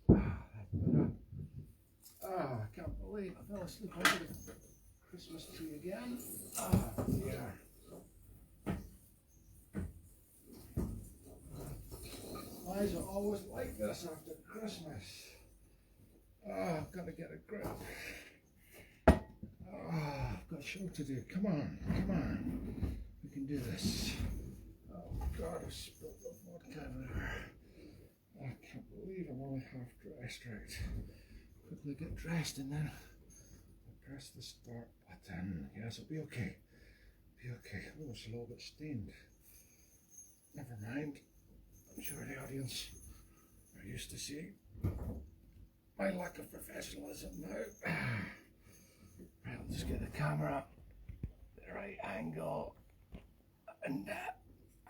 Right. That's better. I can't believe I fell asleep under the Christmas tree again. Dear. Why is it always like this after Christmas? I've got to get a grip. I've got a show to do. Come on. We can do this. Oh God, I've spilled the vodka everywhere. I can't believe I'm only half dressed. Right. Quickly get dressed and then I'll press the start button. Yes, it'll be okay. Oh, it's a little bit stained. Never mind. I'm sure the audience are used to seeing my lack of professionalism now. Right, I'll just get the camera the right angle and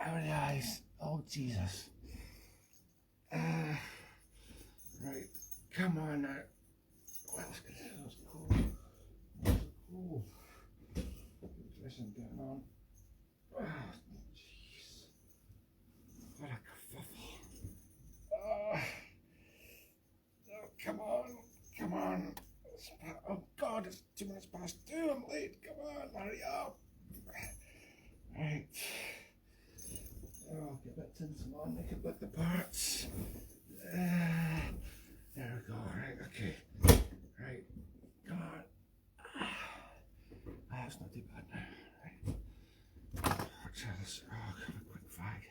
over the eyes. Oh Jesus. Right, come on now. Well, it's cool. Cool. This isn't getting on. Oh, jeez. What a kerfuffle. Come on. Oh God, it's 2 minutes past 2. I'm late. Come on, hurry up. Right. Oh, get that tinsel on, make it look the parts. There we go. Right, okay. Right, come on. That's not too bad now. Right. Watch this. Oh, have a quick fag.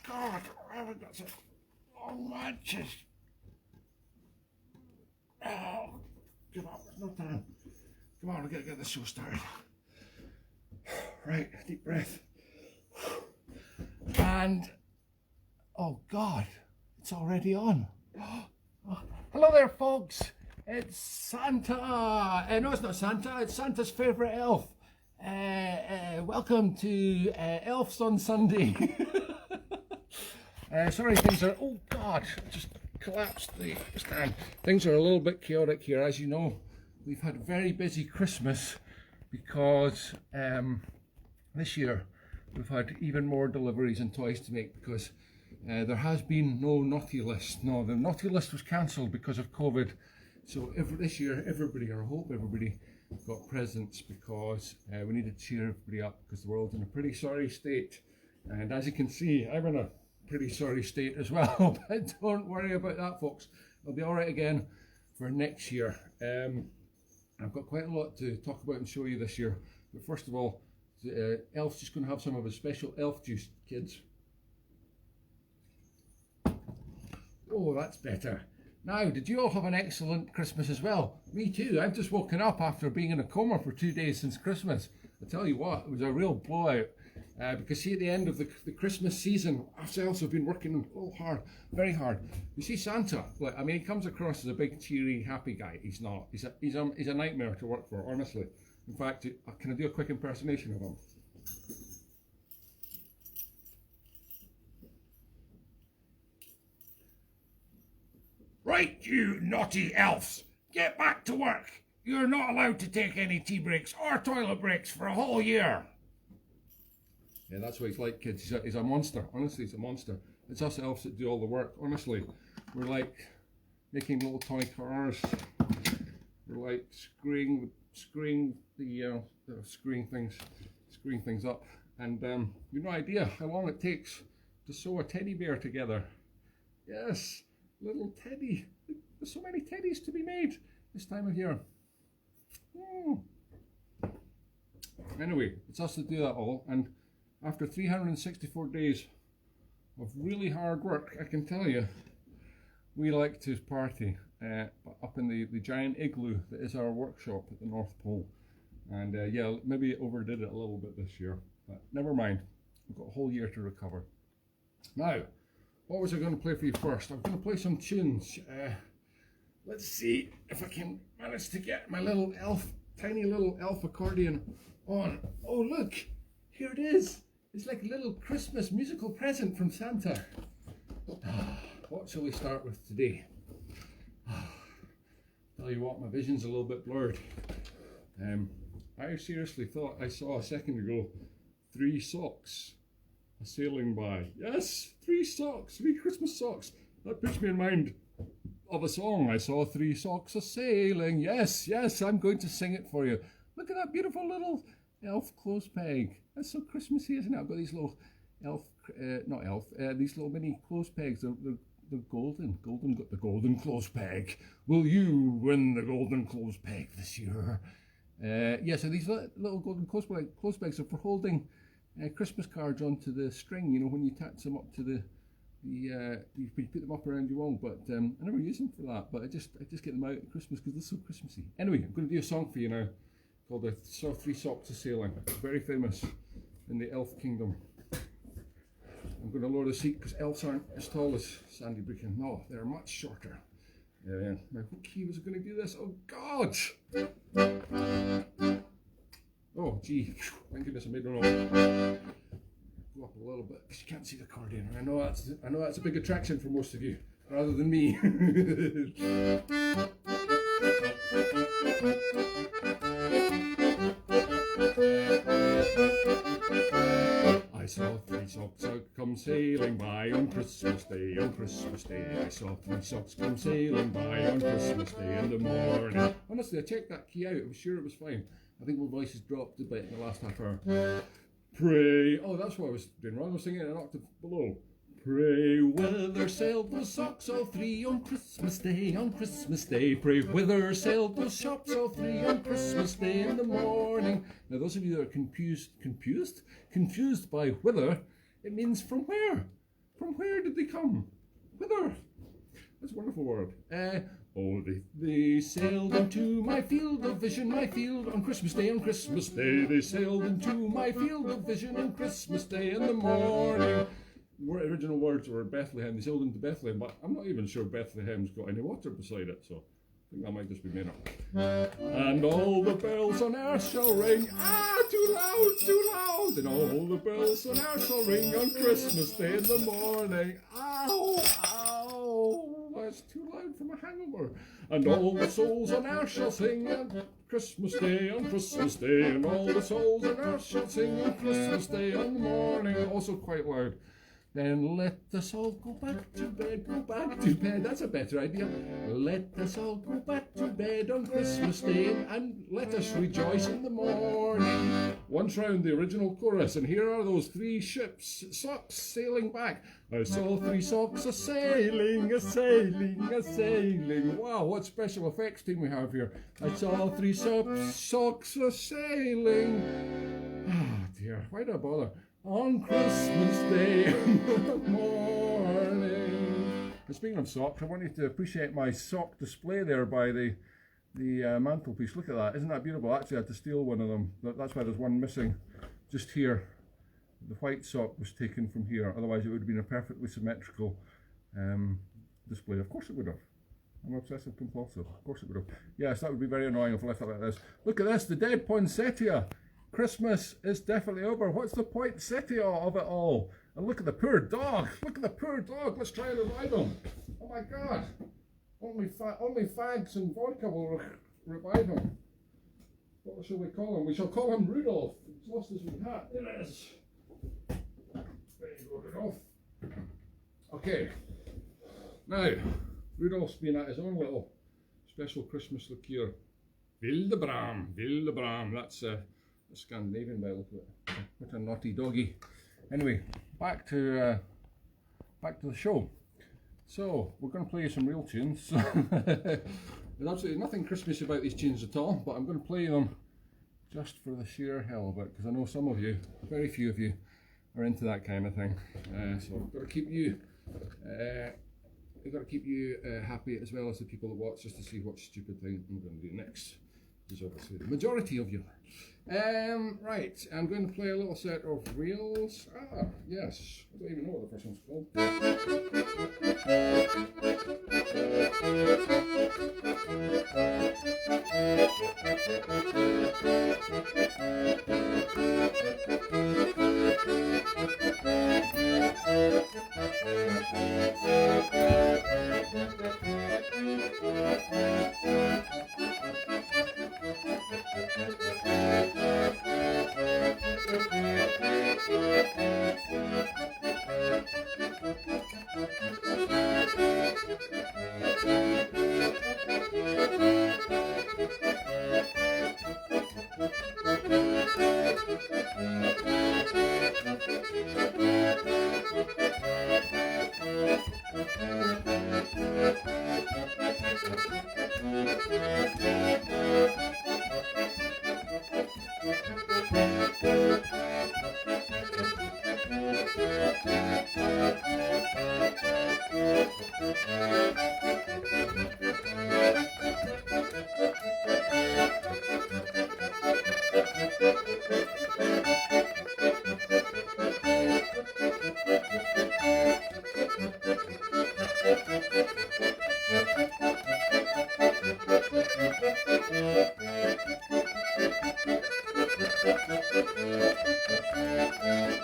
God, I haven't got some long matches. Oh, come on, there's no time. Come on, we gotta get this show started. Right, deep breath. And, oh God, it's already on. Oh, hello there, folks. It's Santa. No, it's not Santa. It's Santa's favourite elf. Welcome to Elves on Sunday. Sorry, things are, oh God, just collapsed the stand. Things are a little bit chaotic here. As you know, we've had a very busy Christmas because this year we've had even more deliveries and toys to make because there has been no naughty list. No, the naughty list was cancelled because of COVID. So this year, everybody, or I hope everybody, got presents because we needed to cheer everybody up because the world's in a pretty sorry state. And as you can see, I'm in a pretty sorry state as well, but don't worry about that, folks. It'll be all right again for next year. I've got quite a lot to talk about and show you this year. But first of all, Elf's just going to have some of his special elf juice, kids. Oh, that's better. Now, did you all have an excellent Christmas as well? Me too. I've just woken up after being in a coma for 2 days since Christmas. I tell you what, it was a real blowout. Because see, at the end of the Christmas season, ourselves have been working hard, very hard. You see Santa, like, I mean, he comes across as a big, cheery, happy guy. He's not. He's a nightmare to work for, honestly. In fact, can I do a quick impersonation of him? Right, you naughty elves, get back to work. You're not allowed to take any tea breaks or toilet breaks for a whole year. Yeah, that's what he's like, kids. He's a monster. Honestly, he's a monster. It's us elves that do all the work. Honestly, we're like making little toy cars. We're like screwing things up. And you've no idea how long it takes to sew a teddy bear together. Yes, little teddy. There's so many teddies to be made this time of year. Anyway, it's us that do that all. And after 364 days of really hard work, I can tell you, we like to party up in the giant igloo that is our workshop at the North Pole. And yeah, maybe overdid it a little bit this year, but never mind. We've got a whole year to recover. Now, what was I going to play for you first? I'm going to play some tunes. Let's see if I can manage to get my little tiny little elf accordion on. Oh look, here it is. It's like a little Christmas musical present from Santa. What shall we start with today? Tell you what, my vision's a little bit blurred. I seriously thought I saw a second ago 3 socks sailing by. Yes, 3 socks, 3 Christmas socks. That puts me in mind of a song. I saw 3 socks a-sailing. Yes, yes, I'm going to sing it for you. Look at that beautiful little elf clothes peg. That's so Christmassy, isn't it? I've got these little these little mini clothes pegs. They're golden. Golden got the golden clothes peg. Will you win the golden clothes peg this year? Yeah, so these little golden clothes pegs are for holding Christmas cards onto the string, you know, when you attach them up to you put them up around your wall. But I never use them for that, but I just get them out at Christmas because they're so Christmassy. Anyway, I'm going to do a song for you now called I Saw 3 Socks a-Sailing. It's very famous in the elf kingdom. I'm going to lower the seat because elves aren't as tall as Sandy Brechin. No, they're much shorter. Now, what key was I going to do this? Oh God! Oh gee, thank goodness I made one off. Go up a little bit because you can't see the accordion. I know that's a big attraction for most of you, rather than me. I saw 3 socks come sailing by on Christmas Day, on Christmas Day. I saw 3 socks come sailing by on Christmas Day in the morning. Honestly, I checked that key out. I was sure it was fine. I think my voice has dropped a bit in the last half hour. Pray. Oh, that's what I was doing wrong. I was singing an octave below. Pray whither sailed those socks all 3 on Christmas Day, on Christmas Day. Pray whither sailed those shops all 3 on Christmas Day in the morning. Now those of you that are confused by whither, it means from where? From where did they come? Whither? That's a wonderful word. They sailed into my field of vision, my field on Christmas Day, on Christmas Day. They sailed into my field of vision on Christmas Day in the morning. The original words were Bethlehem. They sailed into Bethlehem, but I'm not even sure Bethlehem's got any water beside it, so I think that might just be made up. And all the bells on earth shall ring. Ah, too loud, too loud. And all the bells on earth shall ring on Christmas Day in the morning. Ow, ow. That's too loud for my hangover. And all the souls on earth shall sing on Christmas Day, on Christmas Day. And all the souls on earth shall sing on Christmas Day on the morning. Also quite loud. Then let us all go back to bed, go back to bed. That's a better idea. Let us all go back to bed on Christmas Day and let us rejoice in the morning. Once round the original chorus, and here are those 3 socks sailing back. I saw 3 socks a-sailing, a-sailing, a-sailing. Wow, what special effects team we have here. I saw 3 socks a-sailing. Ah, dear, why do I bother? On Christmas Day in the morning. And speaking of socks, I want you to appreciate my sock display there by the mantelpiece. Look at that, isn't that beautiful? Actually, I had to steal one of them. That's why there's one missing just here. The white sock was taken from here, otherwise it would have been a perfectly symmetrical display. Of course it would have. I'm obsessive compulsive. Of course it would have. Yes, that would be very annoying if I left it like this. Look at this, the dead poinsettia. Christmas is definitely over. What's the poinsettia of it all? And look at the poor dog. Look at the poor dog. Let's try and revive him. Oh my God. Only fags and vodka will revive him. What shall we call him? We shall call him Rudolph. He's lost his wee hat. There it is. There you go, Rudolph. Okay. Now, Rudolph's been at his own little special Christmas liqueur. Wilde Bram. That's Scandinavian by the look of it. What a naughty doggy. Anyway, back to the show. So we're going to play you some real tunes. There's absolutely nothing Christmas about these tunes at all, but I'm going to play them just for the sheer hell of it, because I know some of you, very few of you, are into that kind of thing. So I've got to keep you happy as well as the people that watch, just to see what stupid thing I'm going to do next. Is obviously the majority of you. Right, I'm going to play a little set of reels. Ah, yes, I don't even know what the first one's called.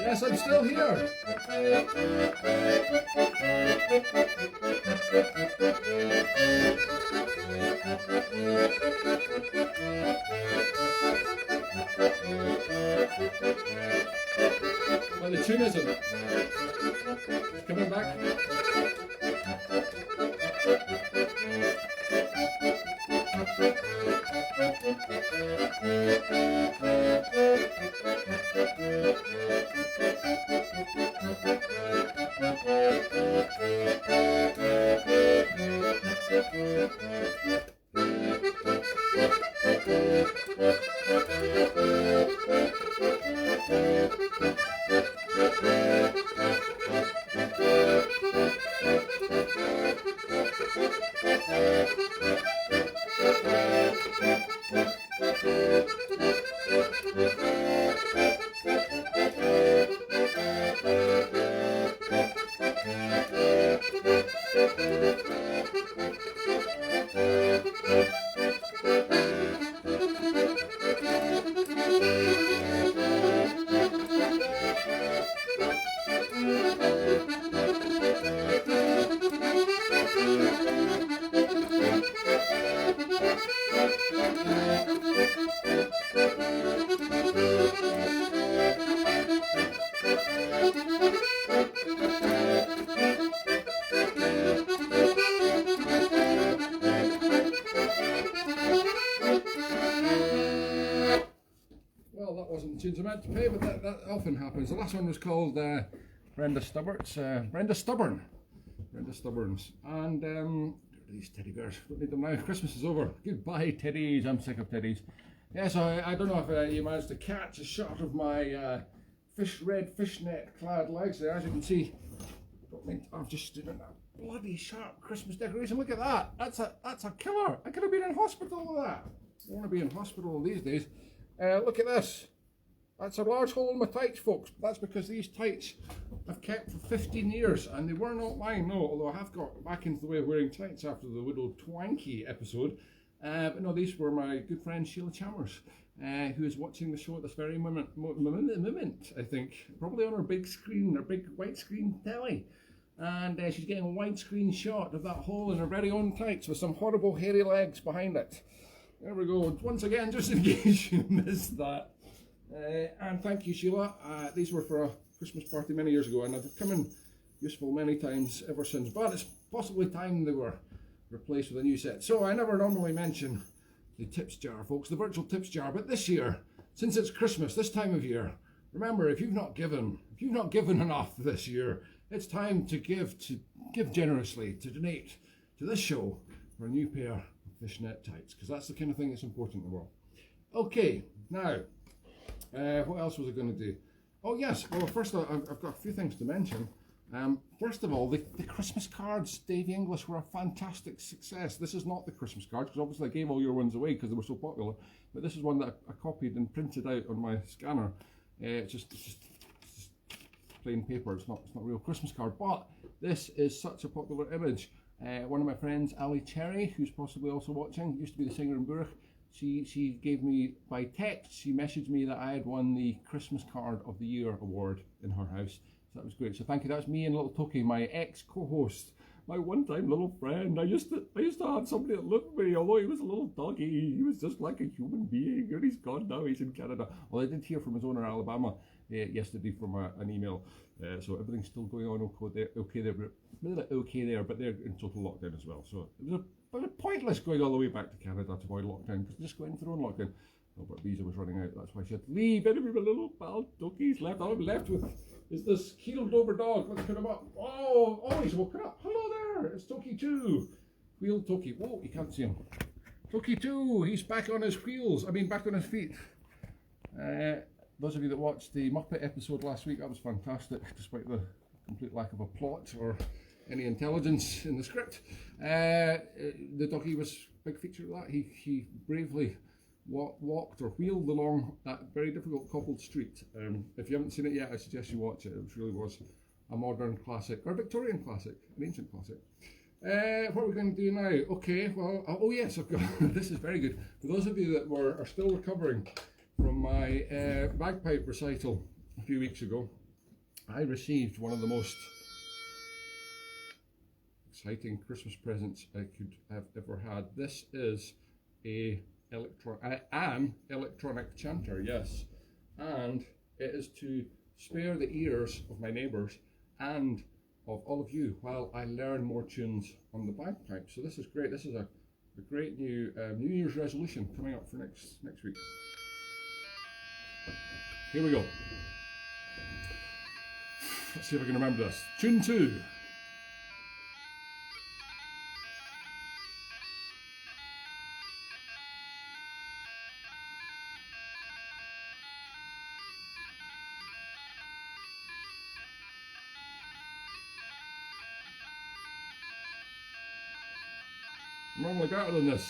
Yes, I'm still here. Well, the tune isn't. It's coming back. Well, that wasn't the tunes I meant to play, but that often happens. The last one was called Brenda Stubborns. Brenda Stubborns. And these teddy bears, don't need them now. Christmas is over. Goodbye, teddies. I'm sick of teddies. Yeah, so I don't know if you managed to catch a shot of my red fishnet clad legs there. As you can see, I've just stood in a bloody sharp Christmas decoration. Look at that. That's a killer. I could have been in hospital with that. I want to be in hospital these days. Look at this. That's a large hole in my tights, folks. That's because these tights I've kept for 15 years, and they were not mine, no, although I have got back into the way of wearing tights after the Widow Twanky episode. But no, these were my good friend Sheila Chalmers, who is watching the show at this very moment, I think. Probably on her big screen, her big white screen telly. And she's getting a widescreen shot of that hole in her very own tights with some horrible hairy legs behind it. There we go. Once again, just in case you missed that. And thank you, Sheila. These were for a Christmas party many years ago, and they've come in useful many times ever since. But it's possibly time they were replaced with a new set. So I never normally mention the tips jar, folks, the virtual tips jar. But this year, since it's Christmas, this time of year, remember, if you've not given enough this year, it's time to give generously, to donate to this show for a new pair of fishnet tights, because that's the kind of thing that's important in the world. Okay, now, what else was I going to do? Oh yes, well first I've got a few things to mention. First of all, the Christmas cards, Davy English, were a fantastic success. This is not the Christmas cards, because obviously I gave all your ones away because they were so popular, but this is one that I copied and printed out on my scanner. It's just plain paper, it's not a real Christmas card, but this is such a popular image. One of my friends, Ali Cherry, who's possibly also watching, used to be the singer in Burke, she gave me, by text, she messaged me that I had won the Christmas Card of the Year award in her house. So that was great. So thank you. That was me and little Toki, my ex-co-host, my one-time little friend. I used to have somebody that loved me, although he was a little doggy. He was just like a human being, and he's gone now. He's in Canada. Well, I did hear from his owner, Alabama, yesterday from an email. So everything's still going on okay there, but they're in total lockdown as well. So it was a pointless going all the way back to Canada to avoid lockdown, because just going through lockdown. Oh, but visa was running out, that's why she had to leave. Anyway, my little pal Toki's left. All I'm left with is this keeled over dog. Let's put him up. Oh, he's woken up. Hello there, it's Toki too. Wheel Toki. Whoa, you can't see him. Toki too, he's back on his wheels, back on his feet. Those of you that watched the Muppet episode last week, that was fantastic, despite the complete lack of a plot or any intelligence in the script. The doggy was a big feature of that. He bravely walked or wheeled along that very difficult cobbled street. If you haven't seen it yet, I suggest you watch it. It really was a modern classic, or a Victorian classic, an ancient classic. What are we going to do now? Okay, well, oh yes, I've got, this is very good. For those of you that are still recovering from my bagpipe recital a few weeks ago, I received one of the most exciting Christmas presents I could have ever had. This is an electronic chanter, yes, and it is to spare the ears of my neighbours and of all of you while I learn more tunes on the bagpipe. So this is great. This is a great new New Year's resolution coming up for next week. Here we go. Let's see if I can remember this. Tune 2. I'm normally better than this.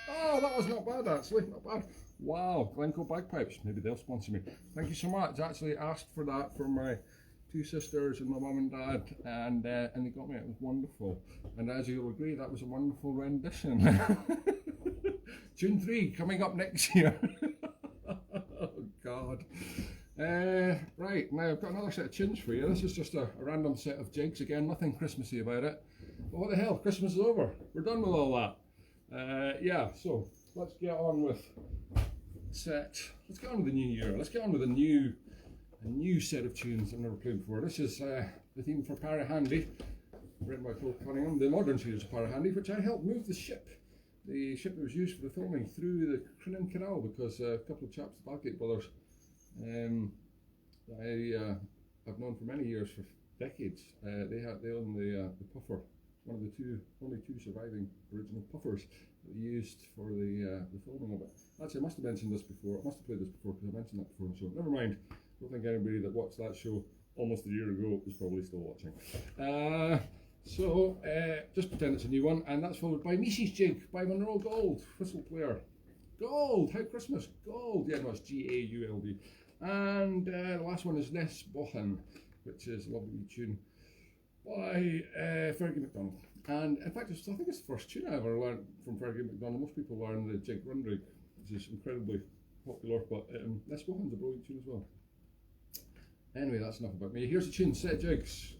Oh, that was not bad actually, not bad. Wow, Glencoe Bagpipes, maybe they'll sponsor me. Thank you so much. I actually asked for that from my two sisters and my mum and dad, and they got me. It was wonderful. And as you'll agree, that was a wonderful rendition. Tune 3 coming up next year. Oh God. Right, now I've got another set of tunes for you. This is just a random set of jigs, again, nothing Christmassy about it. But what the hell, Christmas is over. We're done with all that. Yeah, so let's get on with let's get on with the new year. Let's get on with a new set of tunes I've never played before. This is the theme for Parahandy, written by Phil Cunningham, the modern series of Parahandy, which I helped move the ship that was used for the filming through the Crinan Canal, because a couple of chaps, the Balgate brothers, I've known for many years, for decades. They own the puffer, one of the only two surviving original puffers that we used for the filming of it. Actually, I must have mentioned this before. I must have played this before because I mentioned that before. So never mind. I don't think anybody that watched that show almost a year ago is probably still watching. Just pretend it's a new one, and that's followed by Mises Jig by Monroe Gold, whistle player. Gold, how Christmas, Gold. Yeah, no, it's G-A-U-L-D. And the last one is Nes Bohan, which is a lovely tune by Fergie MacDonald. And in fact, I think it's the first tune I ever learned from Fergie MacDonald. Most people learn the Jig Run Rig, which is incredibly popular, but Nes Bohan's a brilliant tune as well. Anyway, that's enough about me. Here's a tune, set of jigs.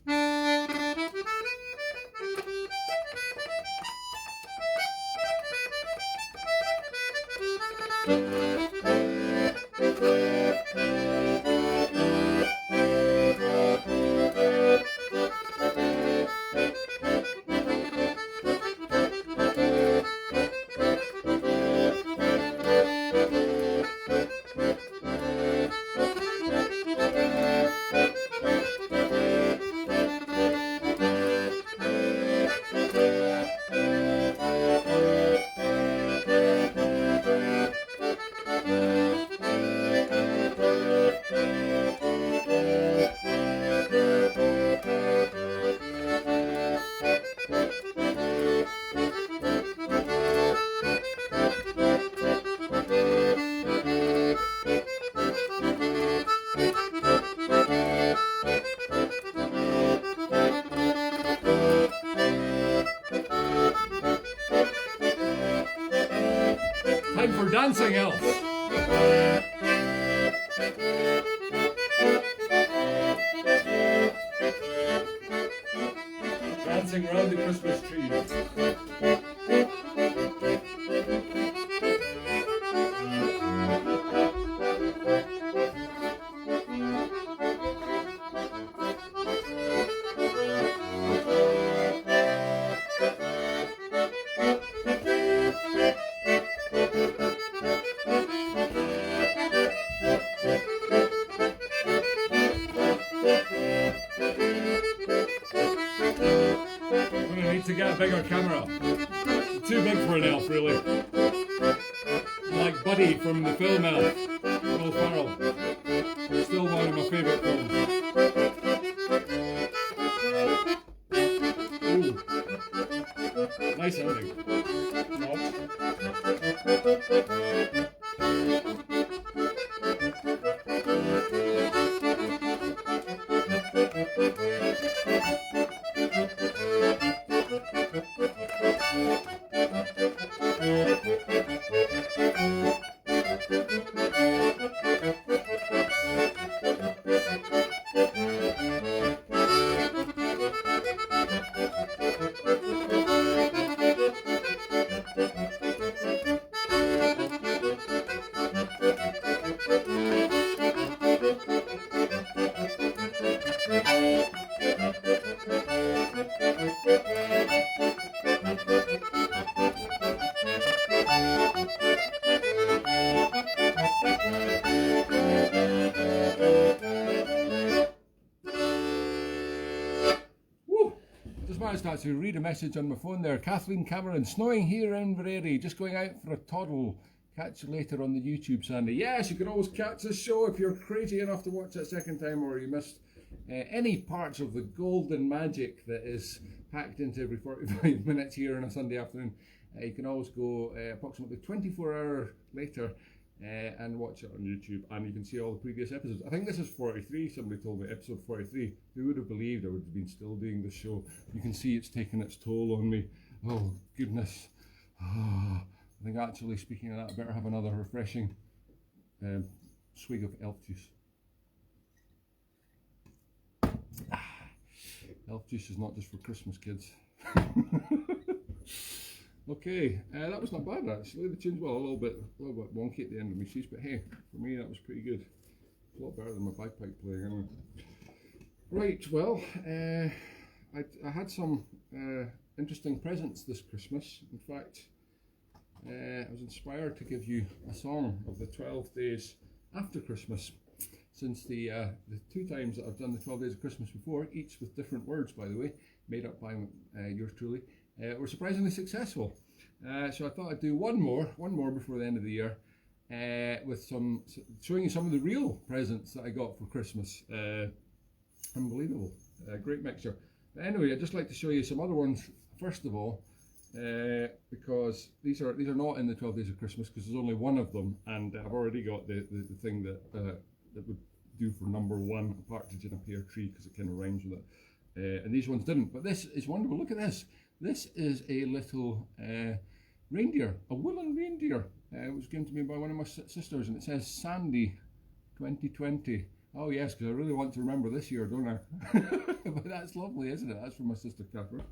Time for dancing, Elves. Dancing around the Christmas tree. too big for an elf, really. Like Buddy from the film Elf, Will Ferrell. Still one of my favourite films. Ooh. Nice ending. To read a message on my phone there. Kathleen Cameron, snowing here in Inverary, just going out for a toddle. Catch you later on the YouTube, Sandy. Yes, you can always catch this show if you're crazy enough to watch it a second time, or you missed any parts of the golden magic that is packed into every 45 minutes here on a Sunday afternoon. You can always go approximately 24 hours later and watch it on YouTube, and you can see all the previous episodes. I think this is 43, somebody told me, episode 43. Who would have believed I would have been still doing this show? You can see it's taken its toll on me. Oh, goodness. I think actually, speaking of that, I better have another refreshing swig of elf juice. Elf juice is not just for Christmas, kids. Okay, that was not bad actually. The tune's a little bit wonky at the end of my sheets, but hey, for me that was pretty good. A lot better than my bagpipe playing anyway. Right, well, I had some interesting presents this Christmas. In fact, I was inspired to give you a song of the 12 days after Christmas, since the 2 times that I've done the 12 days of Christmas before, each with different words, by the way, made up by yours truly, were surprisingly successful. So I thought I'd do one more before the end of the year, with showing you some of the real presents that I got for Christmas. Unbelievable, great mixture. But anyway, I'd just like to show you some other ones first of all, because these are not in the 12 days of Christmas, because there's only one of them, and I've already got the thing that would do for number 1, a partridge in a pear tree, because it kind of rhymes with it. And these ones didn't, but this is wonderful. Look at this. This is a little reindeer, a woolen reindeer. It was given to me by one of my sisters, and it says Sandy 2020. Oh yes, because I really want to remember this year, don't I? But that's lovely, isn't it? That's from my sister Catherine.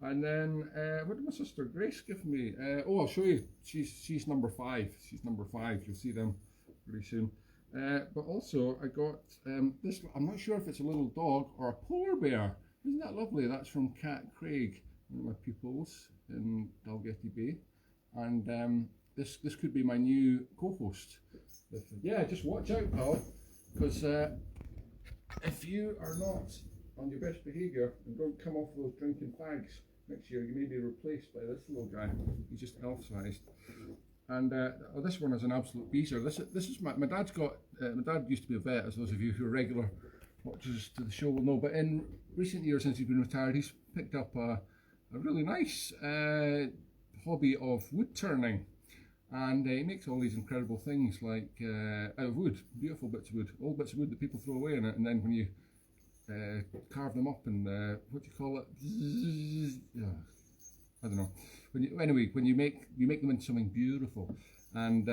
And then what did my sister Grace give me? I'll show you. She's number 5. She's number 5. You'll see them pretty soon. But also I got this. I'm not sure if it's a little dog or a polar bear. Isn't that lovely? That's from Cat Craig, one of my pupils in Dalgety Bay, and this could be my new co-host. Yeah, just watch out, pal, because if you are not on your best behaviour and don't come off those drinking fags next year, you may be replaced by this little guy. He's just elf-sized. And this one is an absolute beaster. This is my dad's got. My dad used to be a vet, as those of you who are regular watchers to the show will know. But in recent years, since he's been retired, he's picked up a really nice hobby of wood turning, and he makes all these incredible things like out of wood, beautiful bits of wood, old bits of wood that people throw away in it, and then when you carve them up and what do you call it? I don't know. When you make them into something beautiful, and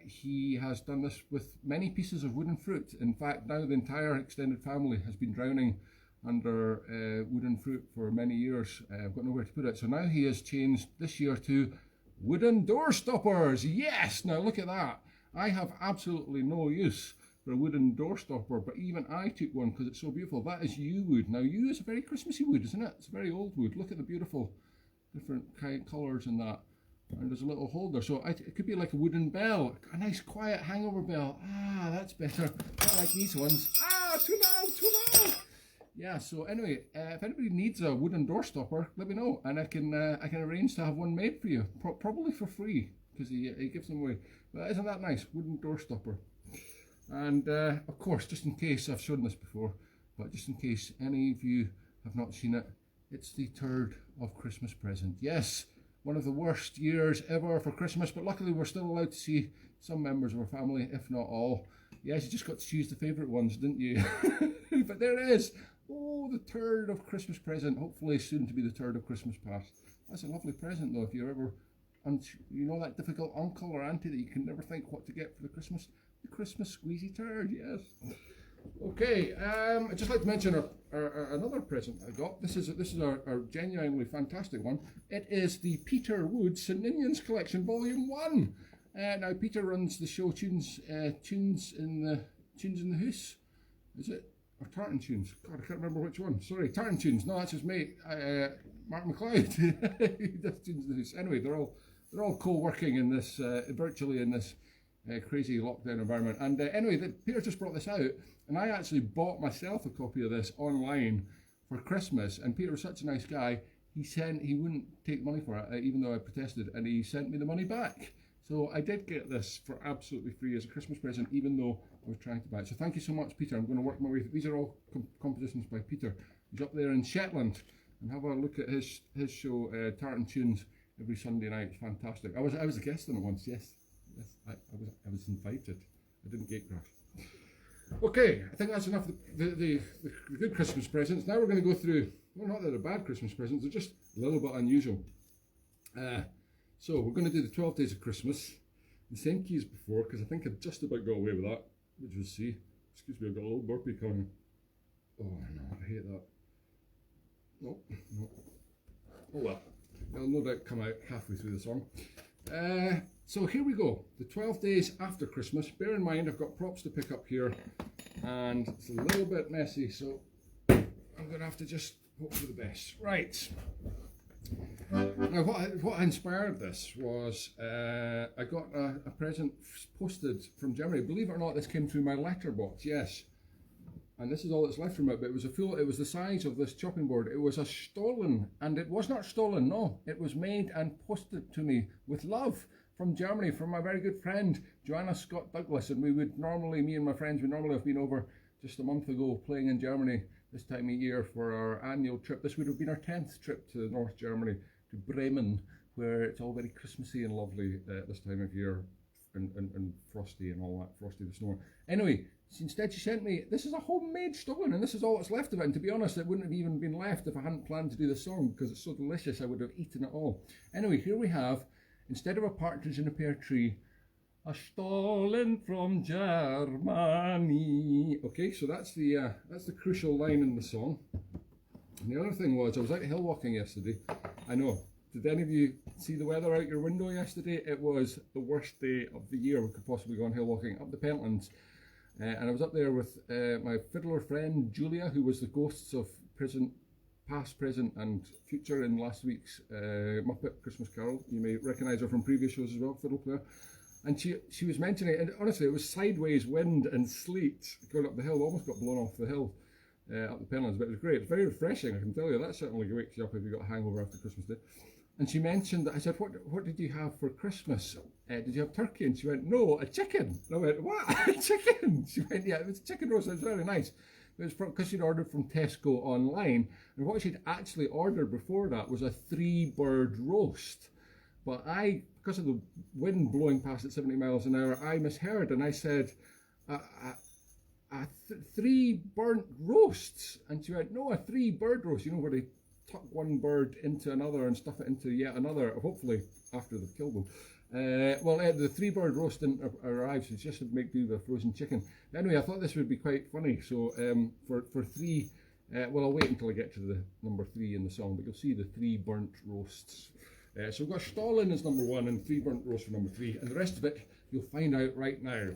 he has done this with many pieces of wooden fruit. In fact, now the entire extended family has been drowning under wooden fruit for many years. I've got nowhere to put it, so now he has changed this year to wooden door stoppers. Yes, now look at that. I have absolutely no use for a wooden door stopper, but even I took one because it's so beautiful. That is yew wood. Now yew is a very Christmassy wood, isn't it? It's a very old wood. Look at the beautiful different colours in that. And there's a little holder, so it could be like a wooden bell, a nice quiet hangover bell. Ah, that's better. Not like these ones. Ah, too loud, too loud. Yeah, so anyway, if anybody needs a wooden door stopper, let me know, and I can arrange to have one made for you, probably for free, because he gives them away. But isn't that nice, wooden door stopper? And of course, just in case, I've shown this before, but just in case any of you have not seen it, it's the turd of Christmas present. Yes, one of the worst years ever for Christmas, but luckily we're still allowed to see some members of our family, if not all. Yes, you just got to choose the favourite ones, didn't you? But there it is. Oh, the turd of Christmas present. Hopefully soon to be the turd of Christmas past. That's a lovely present though, if you're ever, you know, that difficult uncle or auntie that you can never think what to get for the Christmas squeezy turd, yes. Okay, I'd just like to mention another present I got. This is our genuinely fantastic one. It is the Peter Wood St Ninians Collection, Volume 1. Now Peter runs the show Tunes in the House, is it? Or Tartan Tunes? God, I can't remember which one. Sorry, Tartan Tunes. No, that's his mate, Mark McLeod. He does Tunes in the House. Anyway, they're all co-working in this virtually in this crazy lockdown environment. And anyway, Peter just brought this out, and I actually bought myself a copy of this online for Christmas. And Peter was such a nice guy. He wouldn't take money for it, even though I protested, and he sent me the money back. So I did get this for absolutely free as a Christmas present, even though I was trying to buy it. So thank you so much, Peter. I'm going to work my way through. These are all compositions by Peter. He's up there in Shetland, and have a look at his show, Tartan Tunes, every Sunday night. It's fantastic. I was a guest on it once. Yes, I was invited. I didn't gatecrash. Okay, I think that's enough of the good Christmas presents. Now we're going to go through. Well, not that they're bad Christmas presents. They're just a little bit unusual. So we're going to do the 12 Days of Christmas, the same key as before, because I think I just about got away with that, which was C. Excuse me, I've got a little burpee coming. Oh no, I hate that. No. Oh well, it'll no doubt come out halfway through the song. So here we go, the 12 days after Christmas. Bear in mind I've got props to pick up here, and it's a little bit messy, so I'm going to have to just hope for the best. Right. Now, what inspired this was I got a present posted from Germany. Believe it or not, this came through my letterbox. Yes, and this is all that's left from it. But it was the size of this chopping board. It was a Stollen, and it was not stolen. No, it was made and posted to me with love from Germany, from my very good friend Joanna Scott Douglas. And me and my friends would normally have been over just a month ago playing in Germany this time of year for our annual trip. This would have been our 10th trip to North Germany, to Bremen, where it's all very Christmassy and lovely this time of year, and frosty and all that, frosty with snow. Anyway, instead she sent me, this is a homemade Stollen, and this is all that's left of it. And to be honest, it wouldn't have even been left if I hadn't planned to do this song, because it's so delicious I would have eaten it all. Anyway, here we have, instead of a partridge in a pear tree, a Stollen from Germany. Okay, so that's the crucial line in the song. And the other thing was, I was out hill walking yesterday. I know. Did any of you see the weather out your window yesterday? It was the worst day of the year we could possibly go on hill walking up the Pentlands. And I was up there with my fiddler friend Julia, who was the ghosts of past, present and future in last week's Muppet Christmas Carol. You may recognise her from previous shows as well, fiddle player. And she was mentioning it, and honestly it was sideways wind and sleet going up the hill. Almost got blown off the hill up the Pentlands, but it was great. It's very refreshing, I can tell you. That certainly wakes you up if you've got a hangover after Christmas Day. And she mentioned that, I said, what did you have for Christmas? Did you have turkey? And she went, no, a chicken. And I went, what? A chicken? She went, yeah, it was a chicken roast. It was very nice. It was because she'd ordered from Tesco online, and what she'd actually ordered before that was a 3-bird roast. But because of the wind blowing past at 70 miles an hour, I misheard, and I said, 3 burnt roasts. And she went, no, a 3-bird roast, you know, where they tuck one bird into another and stuff it into yet another, hopefully after they've killed them. The 3-bird roast didn't arrive, so it's just to make do with a frozen chicken. Anyway, I thought this would be quite funny, so for 3, I'll wait until I get to the number 3 in the song, but you'll see the 3 burnt roasts. So we've got Stollen as number 1 and 3 burnt roast for number 3, and the rest of it you'll find out right now.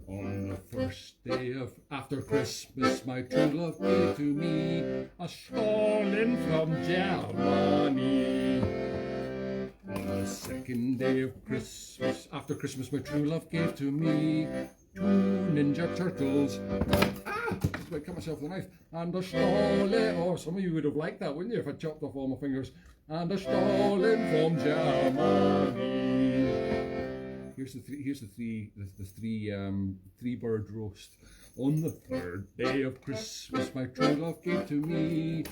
On the first day after Christmas, my true love gave to me a Stollen from Germany. On the second day of Christmas, after Christmas, my true love gave to me 2 Ninja Turtles. Ah! Just about cut myself with a knife. And a stolen. Oh, some of you would have liked that, wouldn't you, if I chopped off all my fingers? And a stolen from Germany. Here's the three bird roast. On the third day of Christmas, my true love gave to me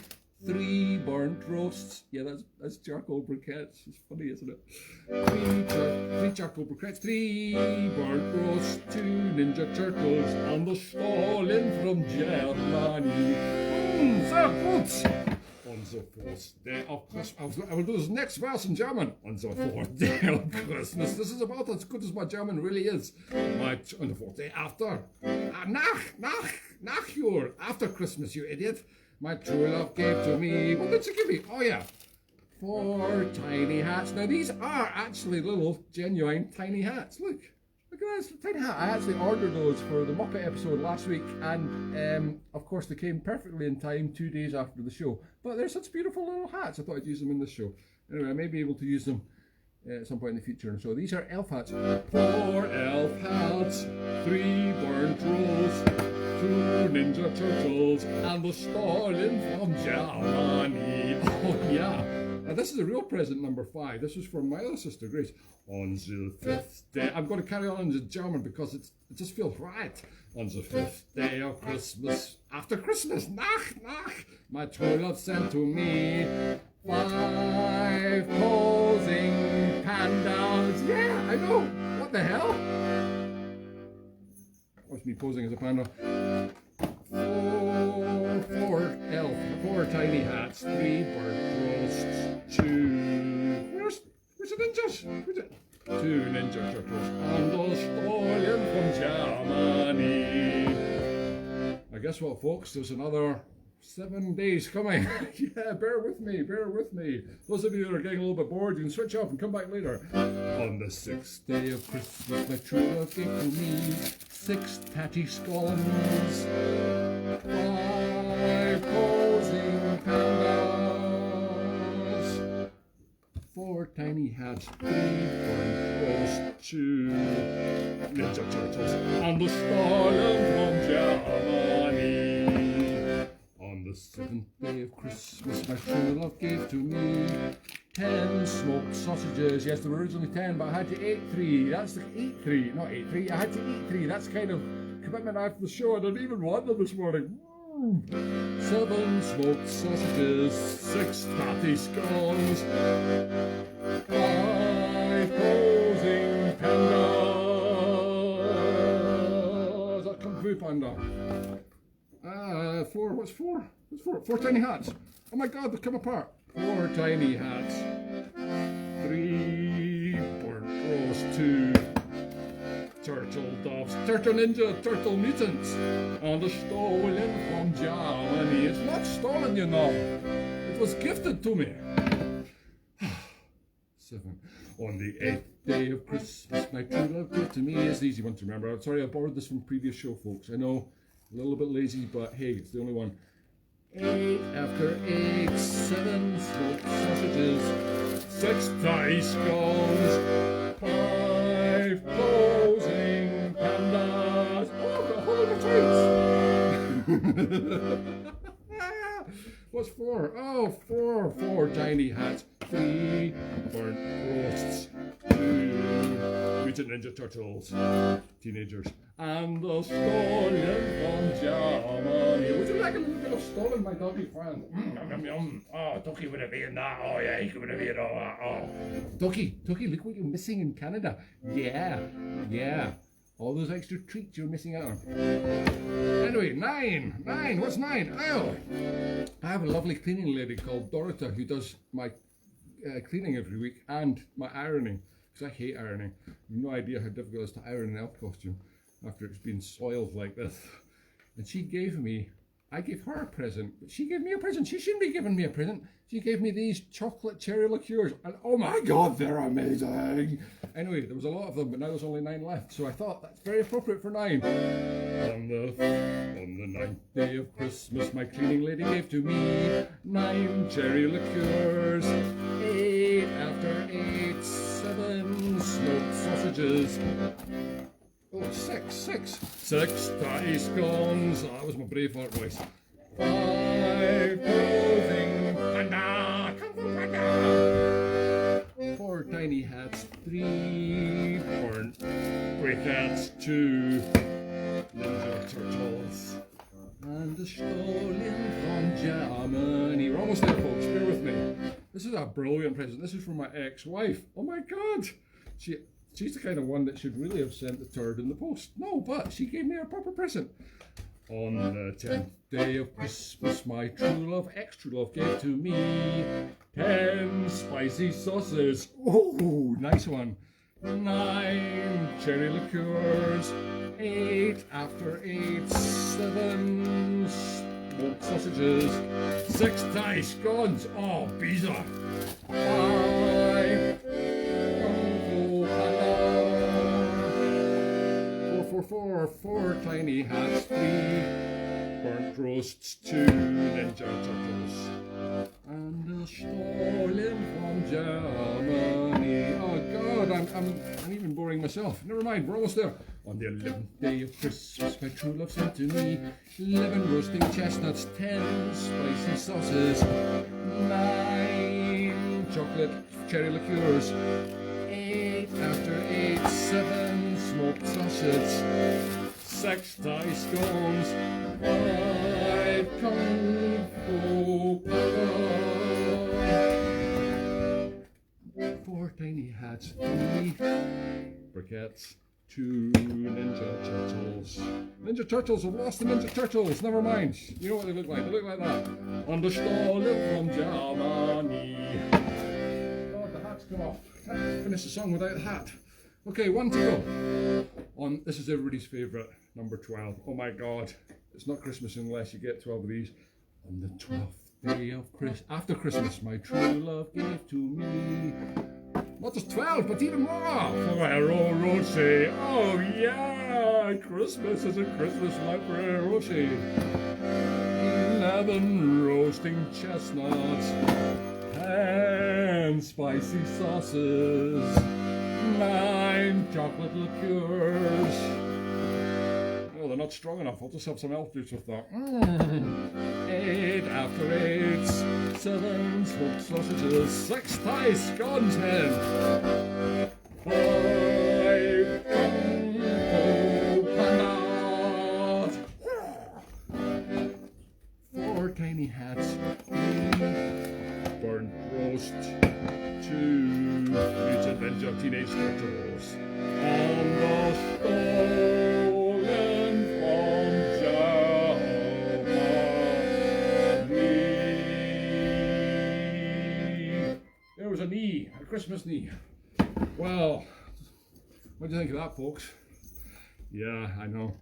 3 burnt roasts. Yeah, that's charcoal briquettes. It's funny, isn't it? 3 charcoal briquettes, 3 burnt roasts, 2 Ninja Turtles, and the stolen from Germany. Sehr gut. On the 4th day of Christmas, I will do this next verse in German. On the 4th day of Christmas, this is about as good as my German really is. On the 4th day after, after Christmas, you idiot. My true love gave to me. What did she give me? Oh yeah, 4 tiny hats. Now these are actually little genuine tiny hats. Look at this tiny hat. I actually ordered those for the Muppet episode last week, and of course they came perfectly in time 2 days after the show. But they're such beautiful little hats. I thought I'd use them in this show. Anyway, I may be able to use them at some point in the future. So these are elf hats. 4 elf hats, 3 burnt rolls, 2 Ninja Turtles, and the stolen from Germany. Oh yeah. Now this is a real present, number 5. This was from my other sister, Grace. On the 5th day, I'm going to carry on in the German because it just feels right. On the 5th day of Christmas, after Christmas, nach, my true love sent to me 5 posing pandas. Yeah, I know. What the hell? What's me posing as a panda? 4 tiny hats, 3 burnt roasts, 2. Where's the ninjas? Where's it? 2 Ninja Turtles, and the stolen from Germany. I guess what, folks? There's another 7 days coming. Yeah, bear with me. Those of you that are getting a little bit bored, you can switch off and come back later. On the 6th day of Christmas, my true love gave to me 6 tatty scones, 5 posing pandas, 4 tiny hats, 3 burnt roast, 2 Ninja Turtles, and the stolen from Germany. On the 7th day of Christmas, my true love gave to me 10 smoked sausages. Yes, there were originally 10, but I had to eat 3. That's the eat 3, not eat 3. I had to eat 3. That's kind of commitment after the show. I didn't even want them this morning. 7 smoked sausages, 6 tatty scones, 5 posing pandas. That Kung Fu Panda. 4. What's 4? What's 4? 4 tiny hats. Oh my God, they've come apart. 4 tiny hats, 3 burnt roast, 2 turtle doves, turtle ninja, turtle mutants, and a stolen from Germany. It's not stolen, you know. It was gifted to me. 7. On the 8th day of Christmas, my true love gave to me. It's an easy one to remember. I'm sorry, I borrowed this from previous show, folks. I know, a little bit lazy, but hey, it's the only one. 8 after 8, 7 smoked sausages, 6 tatty scones, 5 posing pandas. Oh, got a whole lot of treats. What's 4? Oh, 4 tiny hats, 3 burnt roasts, 2 Mutant Ninja Turtles, teenagers, and the stolen from Germany. Would you like a little bit of stolen, my doggy friend? Oh, Ducky would have eaten that. Oh, yeah, he could have eaten all that. Oh, Ducky, look what you're missing in Canada. Yeah. All those extra treats you're missing out on. Anyway, 9. What's 9? Oh, I have a lovely cleaning lady called Dorota who does my cleaning every week and my ironing, because I hate ironing. You've no idea how difficult it is to iron an elf costume after it's been soiled like this. And I gave her a present, but she gave me a present. She shouldn't be giving me a present. She gave me these chocolate cherry liqueurs, and oh my God, they're amazing. Anyway, there was a lot of them, but now there's only 9 left, so I thought that's very appropriate for 9. On the 9th day of Christmas, my cleaning lady gave to me 9 cherry liqueurs, 8 8 after 8, 7 smoked sausages. Oh, 6. 6 tatty scones. Oh, that was my Braveheart voice. 5 clothing panda. Kung Fu Panda. 4 tiny hats. 3 burnt briquettes. 2 Ninja Turtles. And a stolen from Germany. We're almost there, folks. Bear with me. This is a brilliant present. This is from my ex-wife. Oh my God. She's the kind of one that should really have sent the turd in the post. No, but she gave me a proper present. On the 10th day of Christmas, my true love, ex-true love, gave to me 10 spicy sauces. Oh, nice one. 9 cherry liqueurs. 8 after 8, 7 smoked sausages. 6 Thai scones. Oh, bizarre. 5 4 tiny hats, 3 burnt roasts, 2 Ninja Turtles, and a stolen from Germany. Oh God, I'm even boring myself. Never mind, we're almost there. On the 11th day of Christmas, my true love sent to me 11 roasting chestnuts, 10 spicy sauces, 9 chocolate cherry liqueurs, 8 after 8, 7 smoked sausage, 6 Thai scones, 5 Kung Fu Panda, 4 tiny hats, 3 briquettes, 2 Ninja Turtles. Ninja Turtles, I've lost the Ninja Turtles, never mind. You know what they look like that. Understolen from Germany. God, the hat's come off. Can't finish the song without the hat. Okay, 1 to go. This is everybody's favourite, number 12. Oh my God, it's not Christmas unless you get 12 of these. On the 12th day of after Christmas, my true love gave to me not just 12, but even more. Ferrero Rocher. Oh yeah, Christmas is a Christmas like Ferrero Rocher. 11 roasting chestnuts, 10 spicy sauces, 9 chocolate liqueurs. Oh, they're not strong enough. I'll just have some elf juice with that. 8 after 8, 7 smoked sausages, 6 Thai scones, 10 5 Kung Fu Pandas, 4 tiny hats, 3 burnt roast, 2 Mutant Ninja Teenage Turtles, and the stolen from Germany. There was a knee, a Christmas knee. Well, what do you think of that, folks? Yeah, I know.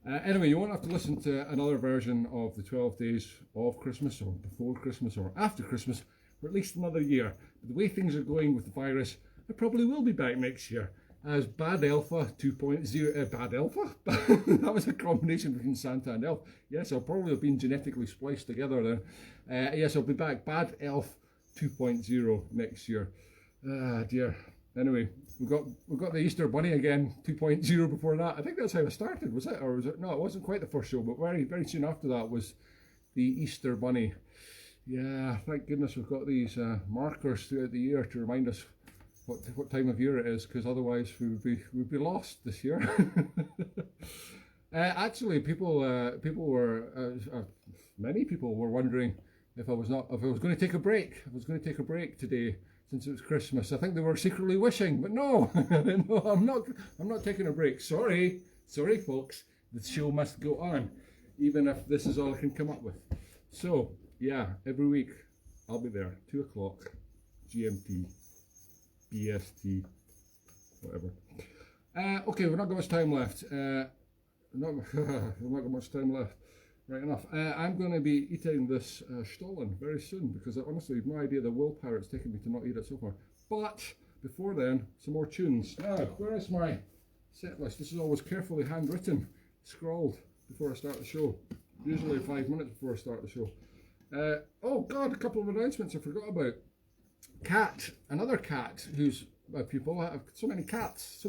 Anyway, you won't have to listen to another version of the 12 days of Christmas, or before Christmas, or after Christmas, for at least another year. But the way things are going with the virus, I probably will be back next year as Bad Alpha 2.0. Bad Alpha? That was a combination between Santa and Elf. Yes, I'll probably have been genetically spliced together then. Yes, I'll be back Bad Elf 2.0 next year. Ah, dear. Anyway, we got the Easter Bunny again, 2.0 before that. I think that's how it started, was it? Or was it? No, it wasn't quite the first show, but very, very soon after that was the Easter Bunny. Yeah, thank goodness we've got these markers throughout the year to remind us what time of year it is, because otherwise we'd be lost this year. Actually, many people were wondering if I was going to take a break. If I was going to take a break today since it was Christmas. I think they were secretly wishing, but no, no, I'm not taking a break. Sorry, folks. The show must go on, even if this is all I can come up with. So yeah, every week I'll be there, 2 o'clock, GMT, BST, whatever. Okay, we've not got much time left. We've not got much time left. Right enough. I'm going to be eating this Stollen very soon, because I honestly have no idea the willpower it's taken me to not eat it so far. But before then, some more tunes. Now, where is my set list? This is always carefully handwritten, scrawled before I start the show. Usually 5 minutes before I start the show. Oh God, a couple of announcements I forgot about. Cat, another cat who's a pupil. I have so many cats,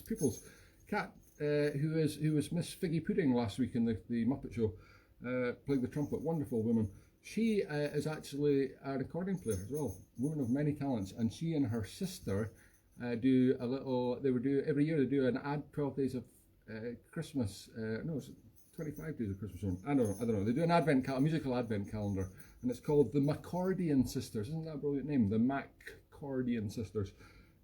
pupils. Cat, who was Miss Figgy Pudding last week in the Muppet Show, playing the trumpet. Wonderful woman. She is actually an accordion player as well. Woman of many talents, and she and her sister do a little. They would do every year. They do an 12 days of Christmas. No, it's 25 days of Christmas. I don't know. They do an a musical advent calendar, and it's called the Maccordion Sisters. Isn't that a brilliant name? The Maccordion Sisters.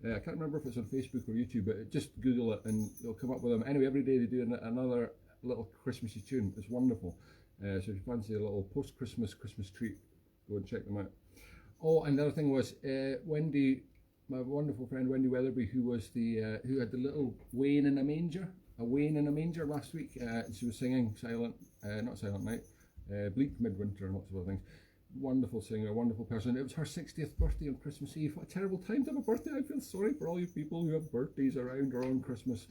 I can't remember if it's on Facebook or YouTube, but just Google it and you'll come up with them. Anyway, every day they do another little Christmassy tune. It's wonderful. So if you fancy a little post-Christmas Christmas treat, go and check them out. Oh, and the other thing was Wendy, my wonderful friend Wendy Weatherby, who had the little Wayne in a manger last week. She was singing not Silent Night, Bleak Midwinter and lots of other things. Wonderful singer, wonderful person. It was her 60th birthday on Christmas Eve. What a terrible time to have a birthday. I feel sorry for all you people who have birthdays around or on Christmas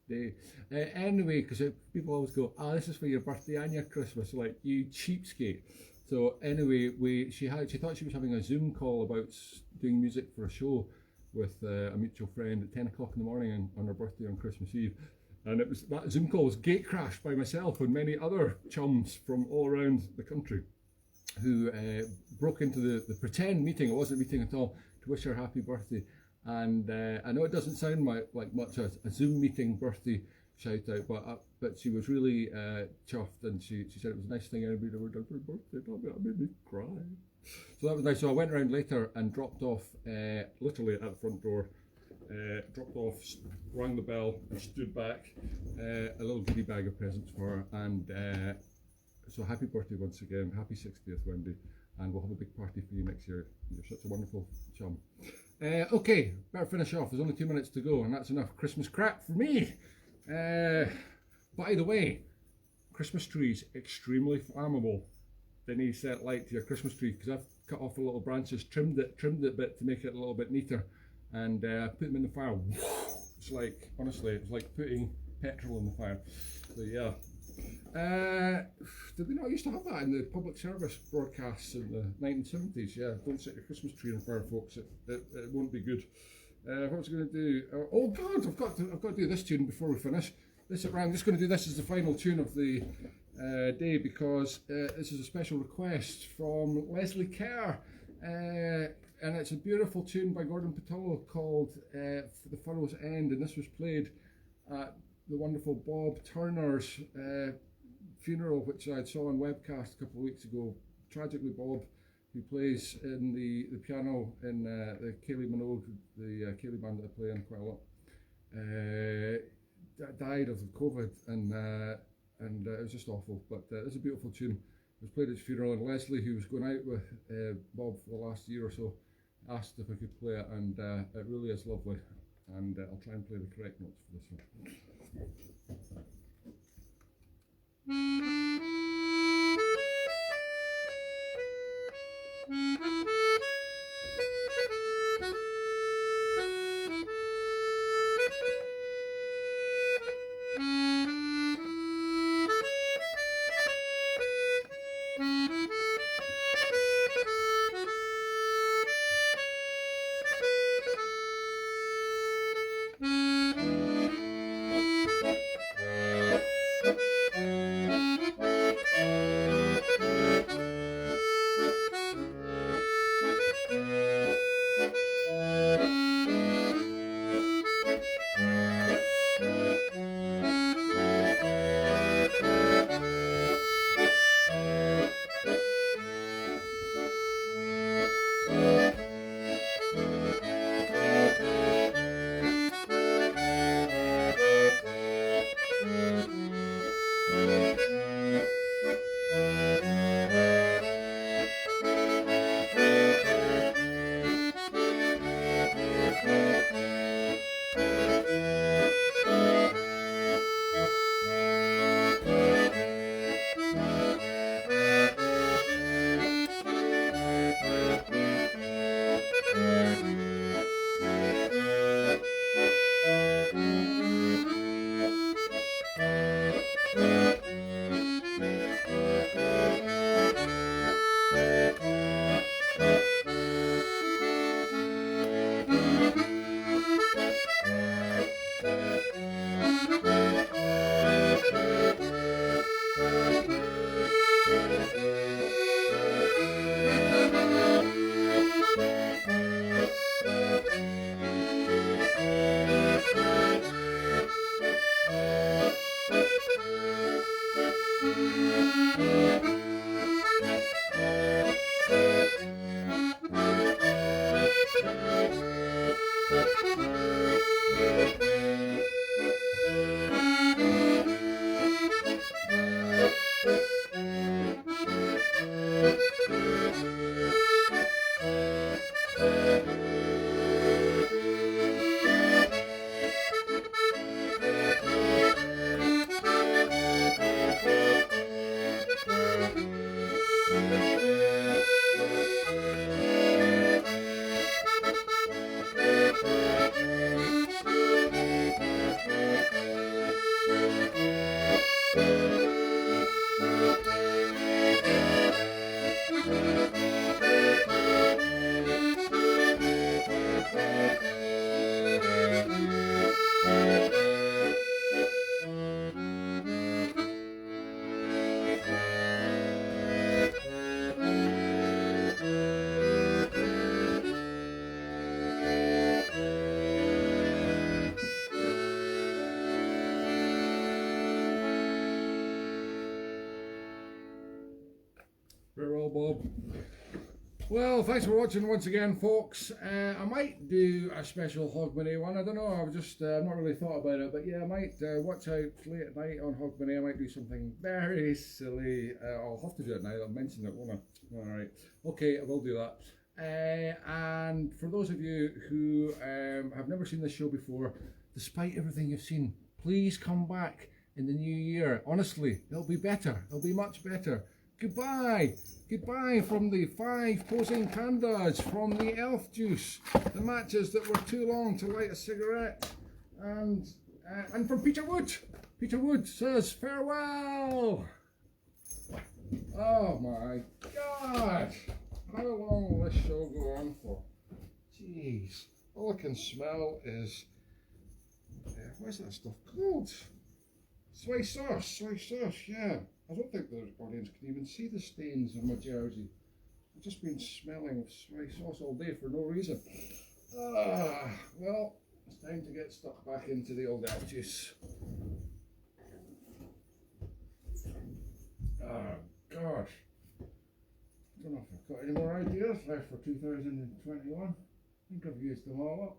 Day. Anyway, because people always go, this is for your birthday and your Christmas, like, you cheapskate. So anyway, she thought she was having a Zoom call about doing music for a show with a mutual friend at 10 o'clock in the morning on her birthday on Christmas Eve. And that Zoom call was gate crashed by myself and many other chums from all around the country, who broke into the pretend meeting. It wasn't a meeting at all, to wish her happy birthday. And I know it doesn't sound like much a Zoom meeting birthday shout out, but she was really chuffed, and she said it was a nice thing anybody ever done for her birthday. That made me cry. So that was nice. So I went around later and dropped off, literally at the front door, rang the bell and stood back, a little goodie bag of presents for her, and so happy birthday once again, happy 60th, Wendy, and we'll have a big party for you next year. You're such a wonderful chum. Okay, better finish off. There's only 2 minutes to go, and that's enough Christmas crap for me. By the way, Christmas trees, extremely flammable. They need to set light to your Christmas tree, because I've cut off the little branches, trimmed it a bit to make it a little bit neater, and put them in the fire. It's like, honestly, it's like putting petrol in the fire. So yeah. Did they not used to have that in the public service broadcasts in the 1970s? Yeah, don't set your Christmas tree on fire, folks. It won't be good. What was I going to do? Oh God, I've got to do this tune before we finish. I'm just going to do this as the final tune of the day, because this is a special request from Leslie Kerr, and it's a beautiful tune by Gordon Patullo called "The Furrow's End," and this was played at the wonderful Bob Turner's funeral, which I saw on webcast a couple of weeks ago. Tragically, Bob, who plays in the piano in the Ceilidh Minogue, the Ceilidh band that I play in quite a lot, died of COVID, and it was just awful. But it's a beautiful tune. It was played at his funeral, and Leslie, who was going out with Bob for the last year or so, asked if I could play it, and it really is lovely. And I'll try and play the correct notes for this one. Very well, Bob. Well, thanks for watching once again, folks. I might do a special Hogmanay one. I don't know. I've just not really thought about it, but yeah, I might watch out late at night on Hogmanay. I might do something very silly. I'll have to do it now. I'll mention it, won't I? All right. Okay, I will do that. And for those of you who have never seen this show before, despite everything you've seen, please come back in the new year. Honestly, it'll be better. It'll be much better. Goodbye. Goodbye from the 5 posing pandas, from the elf juice, the matches that were too long to light a cigarette, and from Peter Wood. Peter Wood says farewell. Oh my God. How long will this show go on for? Jeez. All I can smell is, what's that stuff called? Soy sauce, yeah. I don't think the audience can even see the stains on my jersey. I've just been smelling soy sauce all day for no reason. Well, it's time to get stuck back into the old elf juice. Gosh. I don't know if I've got any more ideas left for 2021. I think I've used them all up.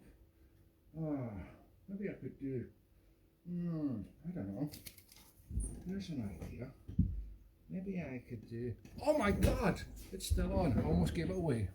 Maybe I could do, I don't know. There's an idea. Maybe I could do, oh my God, it's still on. I almost gave it away.